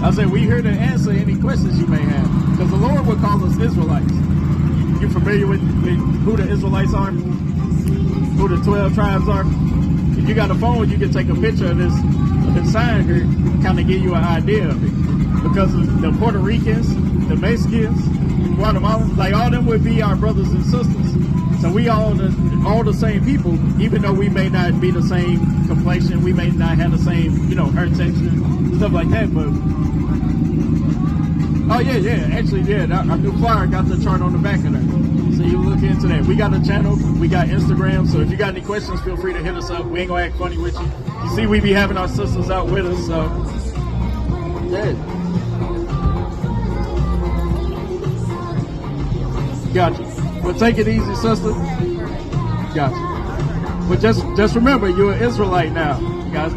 I said, we here to answer any questions you may have. Because the Lord would call us Israelites. You familiar with who the Israelites are? Who the 12 tribes are? If you got a phone, you can take a picture of this sign here, kind of give you an idea of it. Because of the Puerto Ricans, the Mexicans, Guatemalans, like all them would be our brothers and sisters. So we all the same people, even though we may not be the same complexion, we may not have the same, hair texture, stuff like that, but oh yeah, actually, our new flyer got the chart on the back of that. So you look into that. We got a channel, we got Instagram, so if you got any questions, feel free to hit us up. We ain't gonna act funny with you. You see, we be having our sisters out with us, so yeah. Got you. Well, take it easy, sister. Got you. But just remember, you're an Israelite now, guys.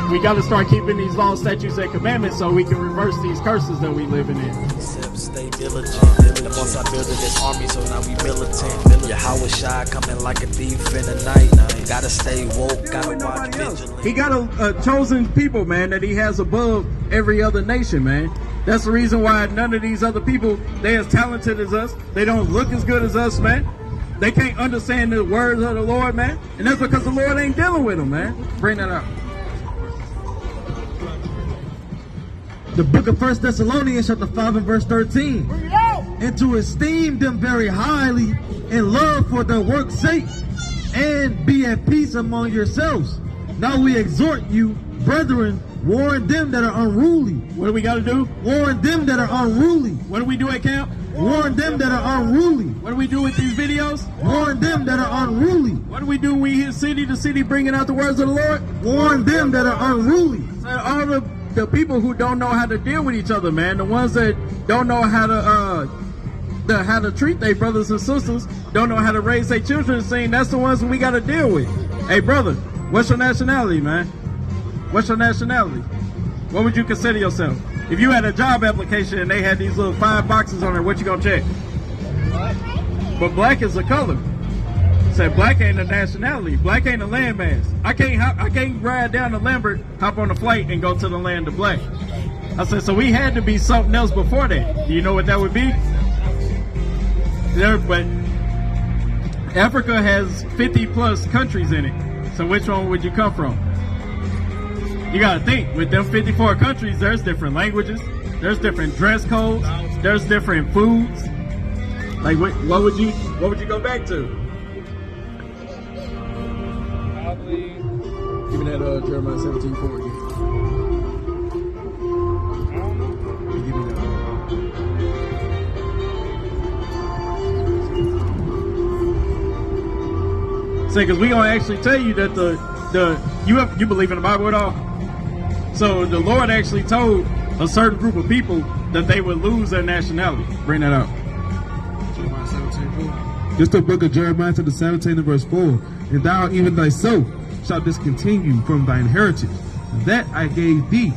We got to start keeping these laws, statutes, and commandments so we can reverse these curses that we living in. Stay diligent. The most I built this army, so now we militant. Yahweh Shai coming like a thief in the night. Gotta stay woke, gotta watch vigilant. He got a chosen people, man, that he has above every other nation, man. That's the reason why none of these other people, they as talented as us, they don't look as good as us, man. They can't understand the words of the Lord, man. And that's because the Lord ain't dealing with them, man. Bring that out. The book of 1 Thessalonians chapter 5 and verse 13. And to esteem them very highly in love for their work's sake, and be at peace among yourselves. Now we exhort you, brethren, warn them that are unruly. What do we got to do? Warn them that are unruly. What do we do at camp? Warn them that are unruly. What do we do with these videos? Warn them that are unruly. What do we do when we hit city to city bringing out the words of the Lord? Warn them that are unruly. So all the people who don't know how to deal with each other, man, the ones that don't know how to treat their brothers and sisters, don't know how to raise their children, saying that's the ones we got to deal with. Hey, brother, what's your nationality, man? What's your nationality? What would you consider yourself? If you had a job application and they had these little 5 boxes on there, what you gonna check? But black is a color. Said black ain't a nationality. Black ain't a landmass. I can't ride down the Lambert, hop on a flight, and go to the land of black. I said, so we had to be something else before that. Do you know what that would be? But Africa has 50 plus countries in it. So which one would you come from? You gotta think, with them 54 countries, there's different languages, there's different dress codes, there's different foods. Like what would you go back to? Probably give me that Jeremiah 17:4 again. Give me that. Say, because we gonna actually tell you that you believe in the Bible at all? So the Lord actually told a certain group of people that they would lose their nationality. Bring that up. Jeremiah 17:4. Just the book of Jeremiah to the 17th and verse 4. And thou even thyself shalt discontinue from thine heritage that I gave thee,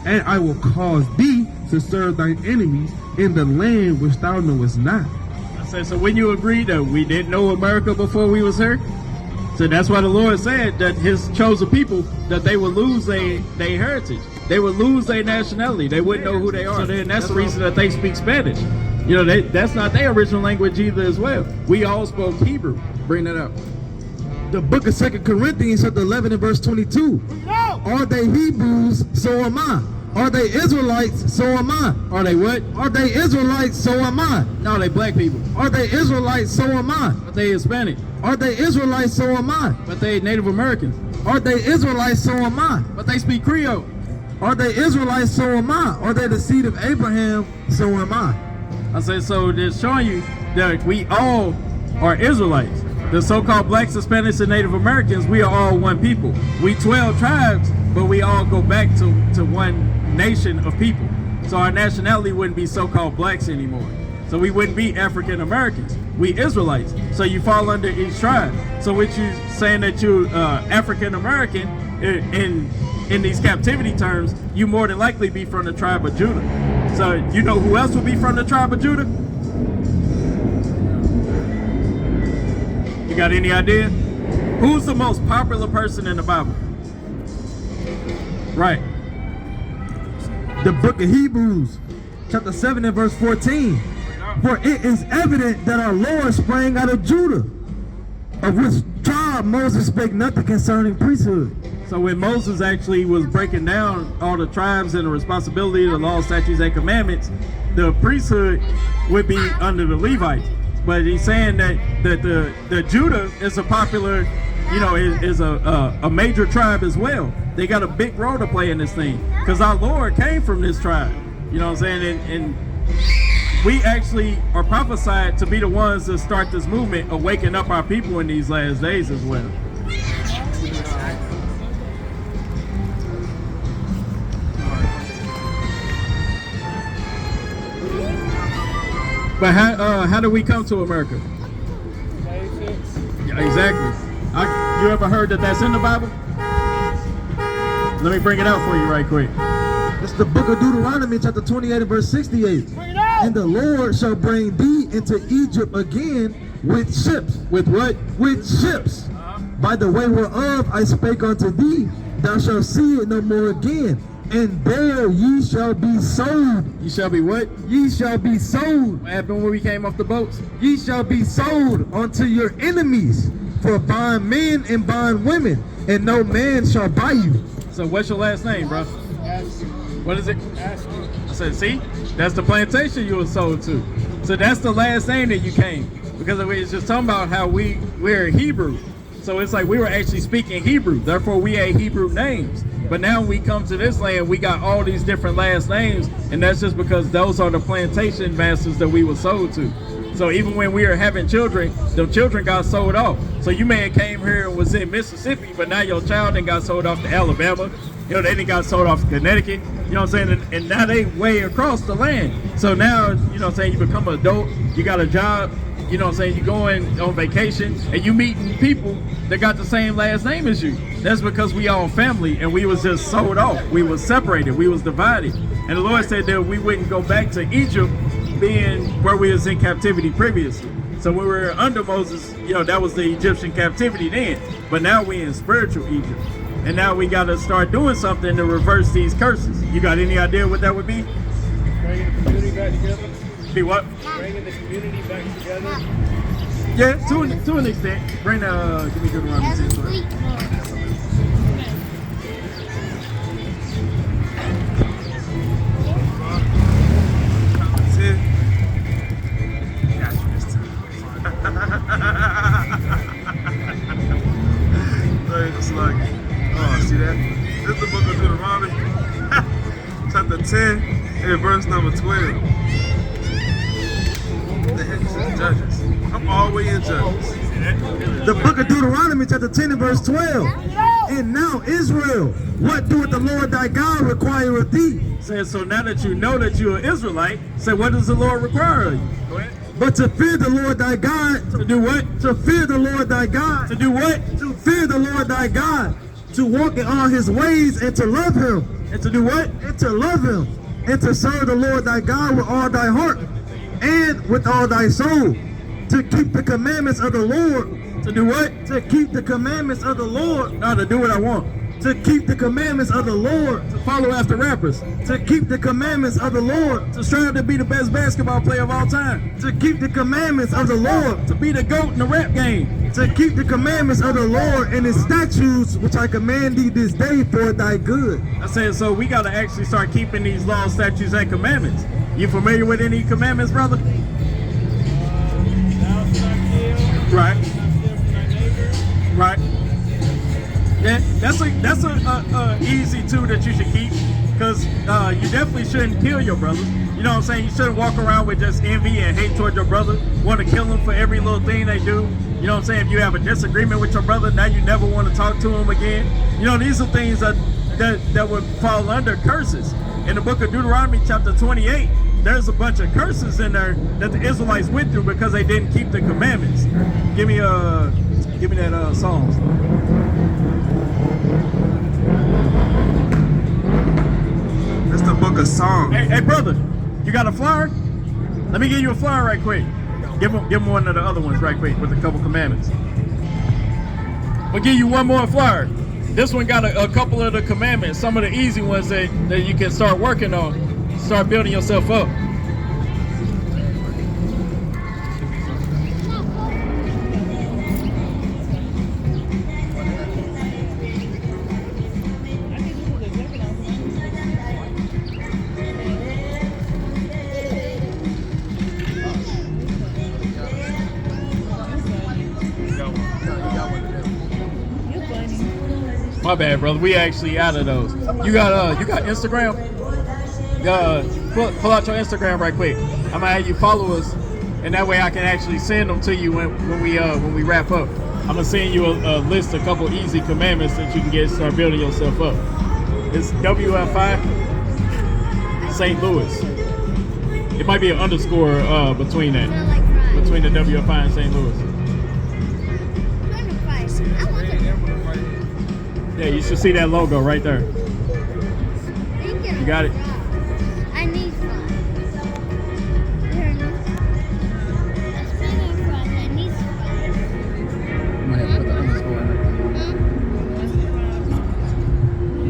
and I will cause thee to serve thine enemies in the land which thou knowest not. I said, so when you agree that we didn't know America before we was here? So that's why the Lord said that his chosen people, that they would lose their heritage. They would lose their nationality. They wouldn't know who they are. So then that's the reason that they speak Spanish. That's not their original language either as well. We all spoke Hebrew. Bring that up. The book of 2 Corinthians chapter 11 and verse 22. Are they Hebrews? So am I. Are they Israelites? So am I. Are they what? Are they Israelites? So am I. No, they black people. Are they Israelites? So am I. But they Hispanic. Are they Israelites? So am I. But they Native Americans. Are they Israelites? So am I. But they speak Creole. Are they Israelites? So am I. Are they the seed of Abraham? So am I. I said, so they're showing you that we all are Israelites. The so-called blacks, Hispanics, and Native Americans, we are all one people. We 12 tribes, but we all go back to one nation of people. So our nationality wouldn't be so-called blacks anymore. So we wouldn't be African Americans. We Israelites. So you fall under each tribe. So what you saying that you're African American in these captivity terms, you more than likely be from the tribe of Judah. So you know who else would be from the tribe of Judah? You got any idea? Who's the most popular person in the Bible? Right. The book of Hebrews, chapter 7 and verse 14. For it is evident that our Lord sprang out of Judah, of which tribe Moses spake nothing concerning priesthood. So when Moses actually was breaking down all the tribes and the responsibility of the law, statutes, and commandments, the priesthood would be under the Levites. But he's saying that the Judah is a popular, is a major tribe as well. They got a big role to play in this thing because our Lord came from this tribe. You know what I'm saying? And we actually are prophesied to be the ones that start this movement of waking up our people in these last days as well. But how do we come to America? Yeah, exactly. You ever heard that that's in the Bible? Let me bring it out for you right quick. It's the book of Deuteronomy, chapter 28 and verse 68. And the Lord shall bring thee into Egypt again with ships. With what? With ships. By the way whereof I spake unto thee, thou shalt see it no more again. And there ye shall be sold. You shall be what? Ye shall be sold. What happened when we came off the boats? Ye shall be sold unto your enemies for buying men and buying women, and no man shall buy you. So what's your last name, bro? What is it? I said, see? That's the plantation you were sold to. So that's the last name that you came. Because we was just talking about how we're Hebrew. So it's like we were actually speaking Hebrew. Therefore, we had Hebrew names. But now we come to this land, we got all these different last names, and that's just because those are the plantation masters that we were sold to. So even when we were having children, the children got sold off. So you may have came here and was in Mississippi, but now your child then got sold off to Alabama. They done got sold off to Connecticut. You know what I'm saying? And now they way across the land. So now, you know what I'm saying, you become an adult, you got a job, you know what I'm saying, you going on vacation, and you meeting people that got the same last name as you. That's because we all family, and we was just sold off. We was separated, we was divided. And the Lord said that we wouldn't go back to Egypt being where we was in captivity previously. So when we were under Moses, that was the Egyptian captivity then. But now we in spiritual Egypt. And now we got to start doing something to reverse these curses. You got any idea what that would be? Bringing the community back together. Be what? Bringing the community back together. Yeah, to an extent. Bring the, give me Deuteronomy 10. See that? This is the book of Deuteronomy, chapter 10, and verse number 12. The heck is Judges? I'm all the way in Judges. The book of Deuteronomy, chapter 10 and verse 12. And now, Israel, what doeth the Lord thy God require of thee? Says, so now that you know that you're an Israelite, say, what does the Lord require of you? Go ahead. But to fear the Lord thy God. To do what? To fear the Lord thy God. To do what? To fear the Lord thy God. To walk in all his ways and to love him. And to do what? And to love him. And to serve the Lord thy God with all thy heart and with all thy soul. To keep the commandments of the Lord. To do what? To keep the commandments of the Lord. No, to do what I want. To keep the commandments of the Lord. To follow after rappers. To keep the commandments of the Lord. To strive to be the best basketball player of all time. To keep the commandments of the Lord. To be the GOAT in the rap game. To keep the commandments of the Lord and his statutes, which I command thee this day for thy good. I said, so we got to actually start keeping these laws, statutes, and commandments. You familiar with any commandments, brother? Right. Right. Yeah, that's a easy two that you should keep, because you definitely shouldn't kill your brother. You know what I'm saying? You shouldn't walk around with just envy and hate toward your brother, want to kill him for every little thing they do. You know what I'm saying? If you have a disagreement with your brother, now you never want to talk to him again. These are things that would fall under curses. In the book of Deuteronomy chapter 28, there's a bunch of curses in there that the Israelites went through because they didn't keep the commandments. Give me that Psalms. That's the book of Psalms. Hey, brother, you got a flyer? Let me give you a flyer right quick. Give him one of the other ones right quick with a couple commandments. We'll give you one more flyer. This one got a couple of the commandments, some of the easy ones that you can start working on, start building yourself up. My bad, brother. We actually out of those. You got Instagram? Pull out your Instagram right quick. I'm gonna have you follow us, and that way I can actually send them to you when we wrap up. I'm gonna send you a list, a couple easy commandments that you can get start building yourself up. It's WFI St. Louis. It might be an underscore between that, between the WFI and St. Louis. Yeah, you should see that logo right there. You got it? I need one. I need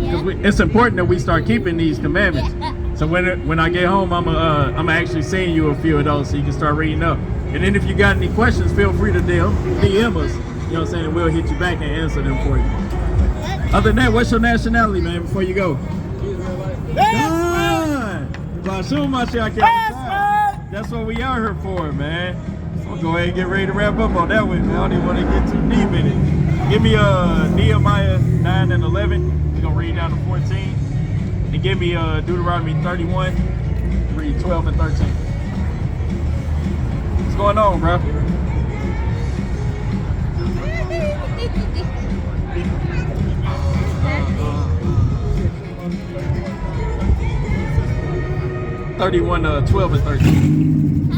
Because it's important that we start keeping these commandments. So when I get home, I'm actually sending you a few of those so you can start reading up. And then if you got any questions, feel free to DM us. You know what I'm saying? And we'll hit you back and answer them for you. Other than that, what's your nationality, man, before you go? That's what we out here for, man. I'm gonna go ahead and get ready to wrap up on that one, man. I don't even want to get too deep in it. Give me Nehemiah 9 and 11. We're gonna read down to 14. And give me Deuteronomy 31. Read 12 and 13. What's going on, bro? 31, 12 and 13.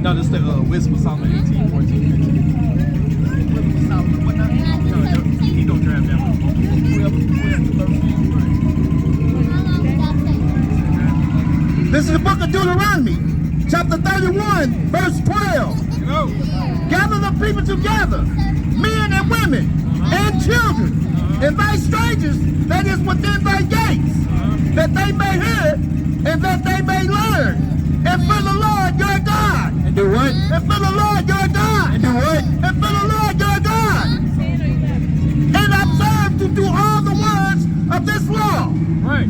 No, this is the Wisdom of Solomon 18, 14, 15. Wisdom of Solomon, what now? No, he don't grab that one. 12 and 13. This is the book of Deuteronomy, chapter 31, verse 12. Gather the people together, men and women, and children, invite strangers that is within thy gates, that they may hear and that they may learn, and fear the Lord your God. And do what? And fear the Lord your God. And do what? And fear the Lord your God. And observe to do all the words of this law. Right.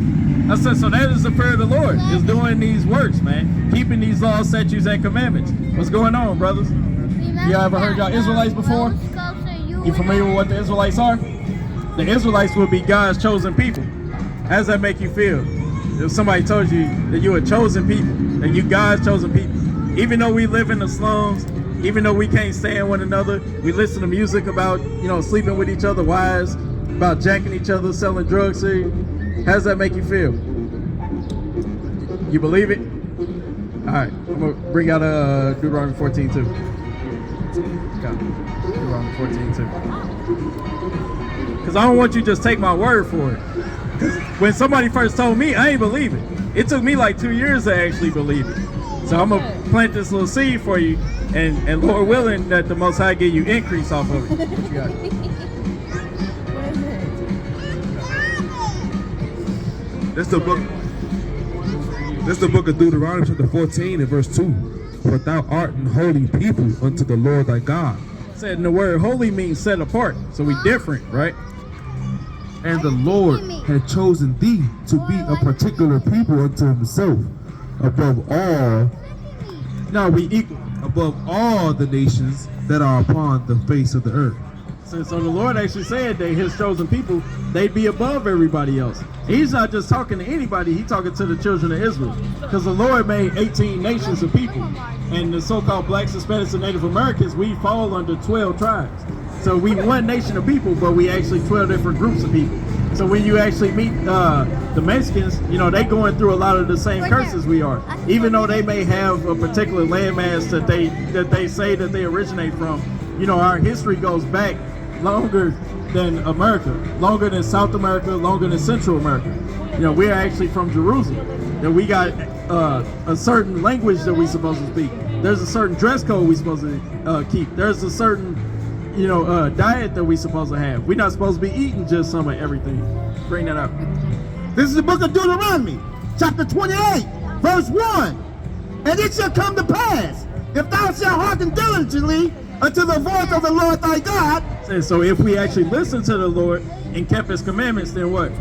I said, so that is the fear of the Lord, is doing these works, man. Keeping these laws, statutes, and commandments. What's going on, brothers? You ever heard y'all Israelites before? You familiar with what the Israelites are? The Israelites will be God's chosen people. How does that make you feel? If somebody told you that you were chosen people, that you God's chosen people, even though we live in the slums, even though we can't stand one another, we listen to music about, sleeping with each other, wives, about jacking each other, selling drugs to you. How does that make you feel? You believe it? All right, I'm gonna bring out Deuteronomy 14 too. Deuteronomy 14 too. Because I don't want you to just take my word for it. Because when somebody first told me, I ain't believe it. It took me like 2 years to actually believe it. So I'm going to plant this little seed for you, and Lord willing, that the Most High give you increase off of it. What you got? That's the book of Deuteronomy chapter 14 and verse 2. For thou art an holy people unto the Lord thy God. Said in the word holy means set apart. So we different, right? And the Lord had chosen thee to be a particular people unto himself, above all, No, we equal. above all the nations that are upon the face of the earth. So the Lord actually said that his chosen people, they'd be above everybody else. He's not just talking to anybody, he's talking to the children of Israel. Because the Lord made 18 nations of people. And the so-called blacks, Hispanics, and Native Americans, we fall under 12 tribes. So we one nation of people, but we actually 12 different groups of people. So when you actually meet the Mexicans, they going through a lot of the same curses we are. Even though they may have a particular landmass that they say that they originate from, our history goes back longer than America, longer than South America, longer than Central America. We're actually from Jerusalem. And we got a certain language that we're supposed to speak. There's a certain dress code we're supposed to keep. There's a certain diet that we supposed to have. We're not supposed to be eating just some of everything. Bring that up. This is the book of Deuteronomy, chapter 28, verse 1. And it shall come to pass, if thou shalt hearken diligently unto the voice of the Lord thy God. So if we actually listen to the Lord and kept his commandments, then what?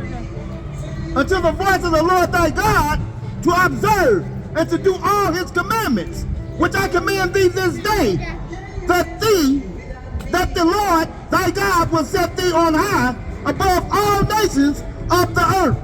Unto the voice of the Lord thy God, to observe and to do all his commandments, which I command thee this day, that the Lord thy God will set thee on high above all nations of the earth.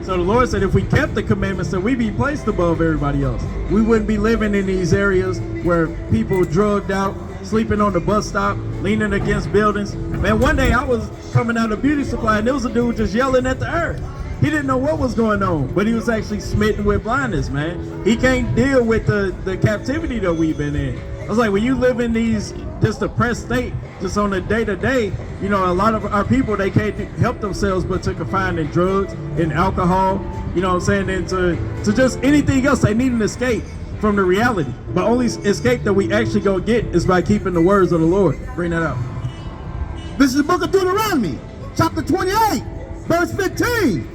So the Lord said if we kept the commandments, that we be placed above everybody else. We wouldn't be living in these areas where people drugged out, sleeping on the bus stop, leaning against buildings. Man, one day I was coming out of beauty supply and there was a dude just yelling at the earth. He didn't know what was going on, but he was actually smitten with blindness, man. He can't deal with the captivity that we've been in. I was like, when you live in these this depressed state, just on a day-to-day, a lot of our people, they can't help themselves but to confine in drugs, in alcohol, and to just anything else. They need an escape from the reality. But only escape that we actually go get is by keeping the words of the Lord. Bring that out. This is the book of Deuteronomy, chapter 28, verse 15.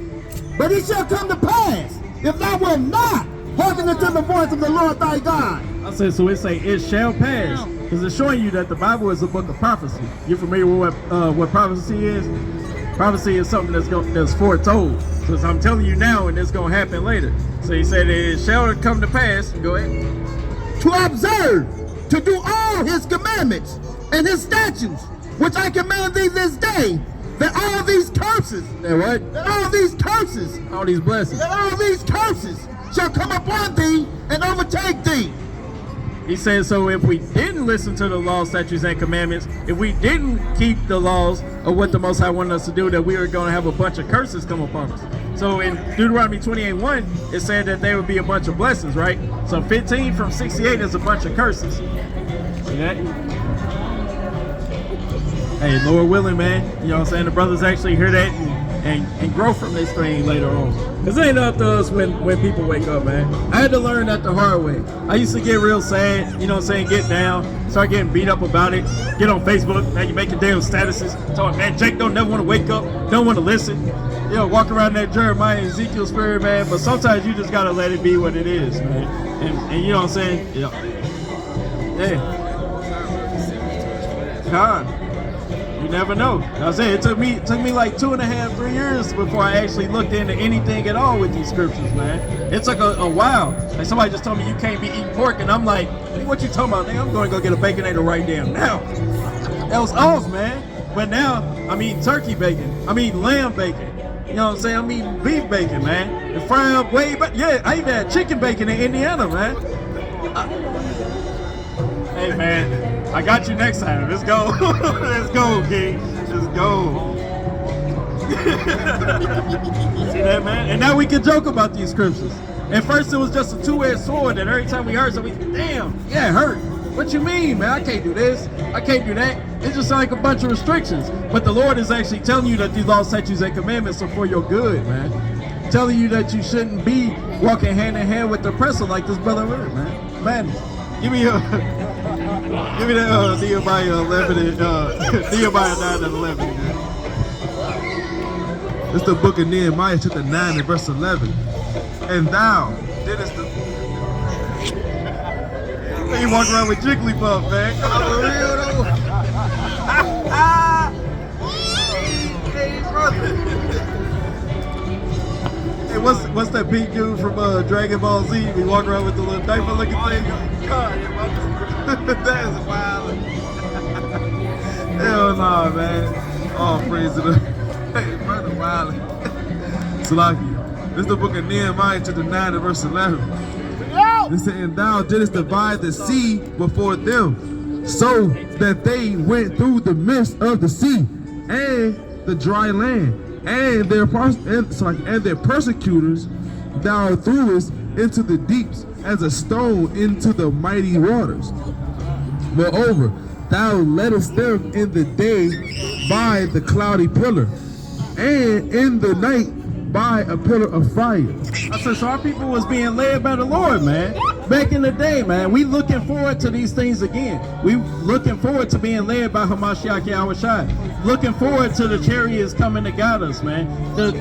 But it shall come to pass, if thou wilt not hearken unto the voice of the Lord thy God. I said, so it say, it shall pass. Because it's showing you that the Bible is a book of prophecy. You familiar with what prophecy is? Prophecy is something that's foretold. So I'm telling you now, and it's going to happen later. So he said, it shall come to pass. Go ahead. To observe, to do all his commandments and his statutes, which I command thee this day, that all these curses, That what? that all these curses, All these blessings. that all these curses shall come upon thee and overtake thee. He said, so if we didn't listen to the law, statutes, and commandments, if we didn't keep the laws of what the Most High wanted us to do, that we were going to have a bunch of curses come upon us. So in Deuteronomy 28:1, it said that there would be a bunch of blessings, right? So 15 from 68 is a bunch of curses. See that? Hey, Lord willing, man, you know what I'm saying? The brothers actually hear that and grow from this thing later on. Because it ain't up to us when people wake up, man. I had to learn that the hard way. I used to get real sad, you know what I'm saying, get down, start getting beat up about it, get on Facebook, man, you making damn statuses, talking, man, Jake don't never want to wake up, don't want to listen. You know, walk around that Jeremiah and Ezekiel spirit, man, but sometimes you just got to let it be what it is, man. And you know what I'm saying? Yeah. God. You never know. I was saying, it took me like 2.5, 3 years before I actually looked into anything at all with these scriptures, man. It took a while. Like somebody just told me you can't be eating pork, and I'm like, hey, what you talking about? Nigga, I'm going to go get a Baconator right damn now. That was off, man. But now I'm eating turkey bacon. I'm eating lamb bacon. You know what I'm saying? I'm eating beef bacon, man. And frying up way back. Yeah, I even had chicken bacon in Indiana, man. Hey, man. I got you next time. Let's go. Let's go, King. Let's go. See that, man? And now we can joke about these scriptures. At first, it was just a two-edged sword that every time we heard something, damn, yeah, it hurt. What you mean, man? I can't do this. I can't do that. It's just like a bunch of restrictions. But the Lord is actually telling you that these laws, statutes, and commandments are for your good, man. Telling you that you shouldn't be walking hand in hand with the oppressor like this brother Rick, man. Man, give me that Nehemiah 11 and Nehemiah 9 and 11. Man. It's the book of Nehemiah, chapter 9 and verse 11. And thou didst the... He walk around with Jigglypuff, man. Come on, real though. Hey, brother. Hey, what's that pink dude from Dragon Ball Z? We walk around with the little diaper looking thing. God, that is wild. Hell nah, man. Oh, praise to the hey, brother, wild. Salaki. This is the book of Nehemiah, chapter 9 and verse 11. It said, and thou didst divide the sea before them, so that they went through the midst of the sea and the dry land, and their persecutors thou threwest into the deeps as a stone into the mighty waters. Moreover, thou leddest them in the day by the cloudy pillar, and in the night by a pillar of fire. I said, so our people was being led by the Lord, man. back in the day, man. We looking forward to these things again. We looking forward to being led by Hamashiach Yahushua. Looking forward to the chariots coming to guide us, man.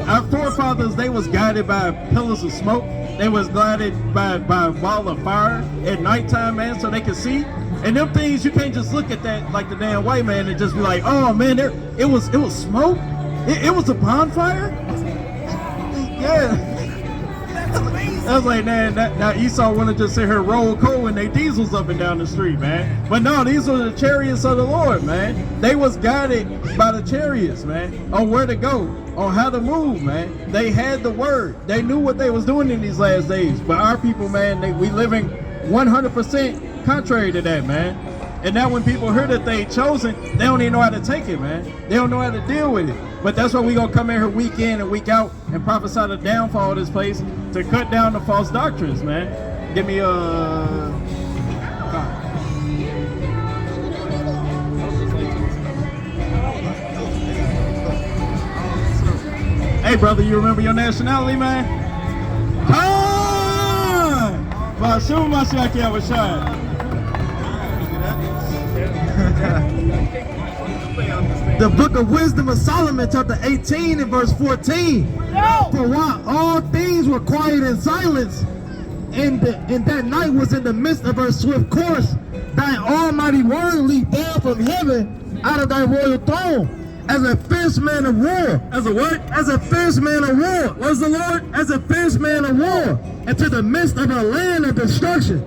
Our forefathers, they was guided by pillars of smoke. They was guided by a wall of fire at nighttime, man, so they could see. And them things, you can't just look at that like the damn white man and just be like, oh man, it was smoke. It was a bonfire. Yeah. I was like, man, now Esau wanna just sit here roll coal and they diesels up and down the street, man. But no, these were the chariots of the Lord, man. They was guided by the chariots, man, on where to go, on how to move, man. They had the word. They knew what they was doing in these last days. But our people, man, we living 100% contrary to that, man. And now when people hear that they chosen, they don't even know how to take it, man. They don't know how to deal with it. But that's why we gonna come in here week in and week out and prophesy the downfall of this place to cut down the false doctrines, man. Give me a... Hey, brother, you remember your nationality, man? Ah! Bashum Mashiach Yahushua. The book of Wisdom of Solomon, chapter 18 and verse 14. For while all things were quiet and silence, and that night was in the midst of her swift course, thy almighty word leaped down from heaven out of thy royal throne, as a fierce man of war. As a what? As a fierce man of war. What's the Lord? As a fierce man of war, into the midst of a land of destruction.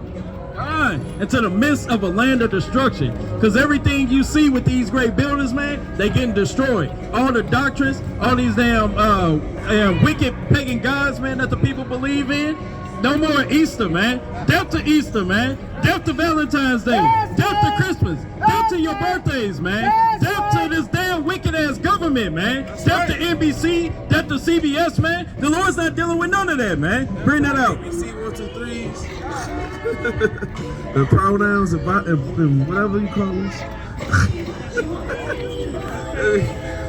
Into the midst of a land of destruction. Because everything you see with these great buildings, man, they getting destroyed. All the doctrines, all these damn wicked pagan gods, man, that the people believe in. No more Easter, man. Death to Easter, man. Death to Valentine's Day. Death to Christmas. Death to your birthdays, man. Death to this damn wicked ass government, man. Death to NBC. Death to CBS, man. The Lord's not dealing with none of that, man. Bring that out. NBC 1, 2, 3s. The pronouns and whatever you call this.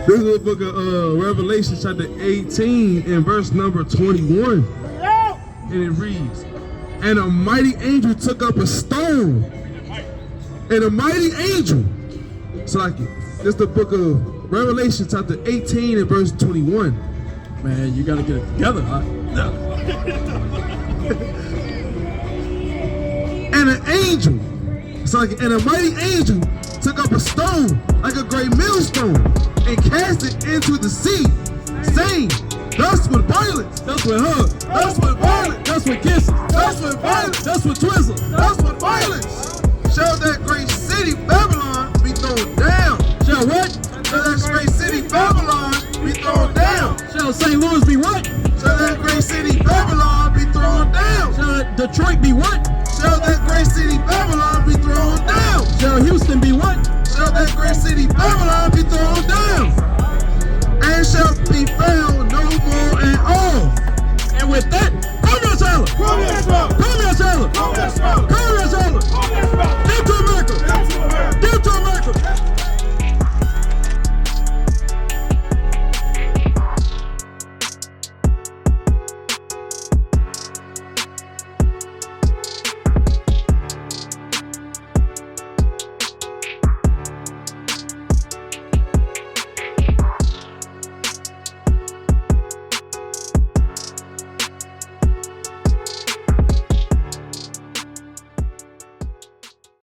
This is the book of Revelation, chapter 18, and verse number 21. And it reads, and a mighty angel took up a stone. And a mighty angel. So like this is the book of Revelation, chapter 18, and verse 21. Man, you gotta get it together, huh? And an angel, and a mighty angel took up a stone like a great millstone and cast it into the sea, saying, thus with violence, That's with hugs. thus with violence, That's with kisses. thus with violence, That's with twizzle. thus with violence, shall that great city Babylon be thrown down. Shall what? Shall that great city Babylon be thrown down. Shall St. Louis be what? Shall that great city Babylon be thrown down. Shall Detroit be what? Shall that great city Babylon be thrown down. Shall Houston be what? Shall that great city Babylon